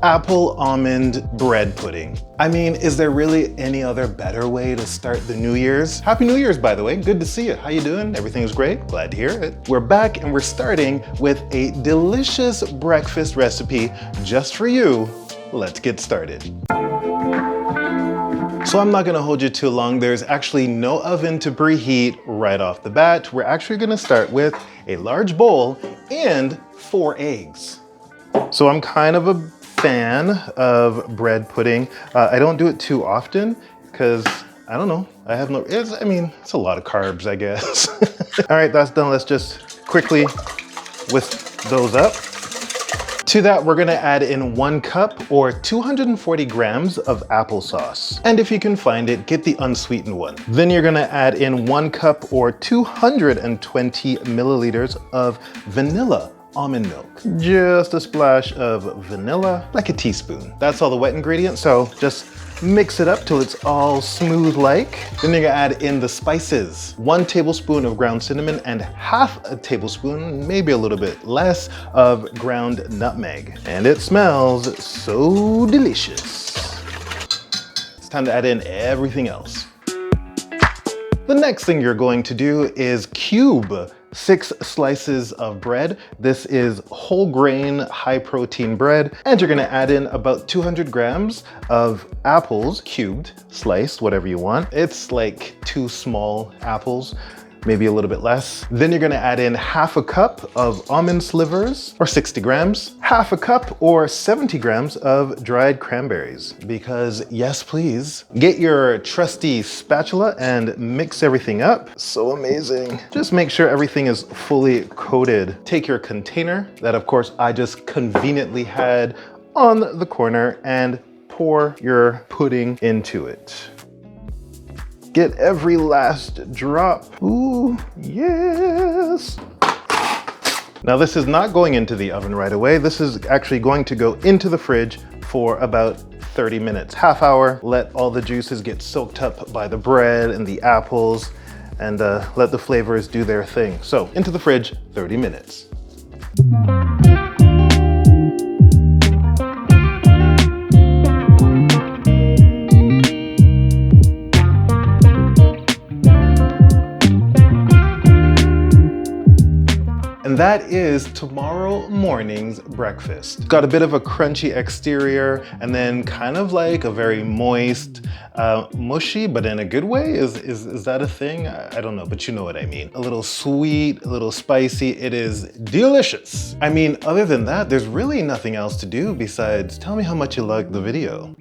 apple almond bread pudding. I mean, is there really any other better way to start the New Year's? Happy New Year's, by the way. Good to see you. How you doing? Everything's great? Glad to hear it. We're back and we're starting with a delicious breakfast recipe just for you. Let's get started. So I'm not gonna hold you too long. There's actually no oven to preheat right off the bat. We're actually gonna start with a large bowl and 4 eggs. So I'm kind of a fan of bread pudding. I don't do it too often because I don't know. I have no, I mean, it's a lot of carbs, I guess. All right, that's done. Let's just quickly whisk those up. To that, we're gonna add in 1 cup or 240 grams of applesauce. And if you can find it, get the unsweetened one. Then you're gonna add in 1 cup or 220 milliliters of vanilla almond milk. Just a splash of vanilla, like a teaspoon. That's all the wet ingredients, so just mix it up till it's all smooth like. Then you're gonna add in the spices. 1 tablespoon of ground cinnamon and half a tablespoon, maybe a little bit less, of ground nutmeg. And it smells so delicious. It's time to add in everything else. The next thing you're going to do is cube 6 slices of bread. This is whole grain, high protein bread. And you're gonna add in about 200 grams of apples, cubed, sliced, whatever you want. It's like 2 small apples, maybe a little bit less. Then you're gonna add in half a cup of almond slivers, or 60 grams, half a cup or 70 grams of dried cranberries, because yes, please. Get your trusty spatula and mix everything up. So amazing. Just make sure everything is fully coated. Take your container that of course I just conveniently had on the corner and pour your pudding into it. Get every last drop. Ooh, yes. Now this is not going into the oven right away. This is actually going to go into the fridge for about 30 minutes, half hour. Let all the juices get soaked up by the bread and the apples and let the flavors do their thing. So into the fridge, 30 minutes. And that is tomorrow morning's breakfast. Got a bit of a crunchy exterior and then kind of like a very moist, mushy, but in a good way. Is that a thing? I don't know, but you know what I mean. A little sweet, a little spicy. It is delicious. I mean, other than that, there's really nothing else to do besides tell me how much you liked the video.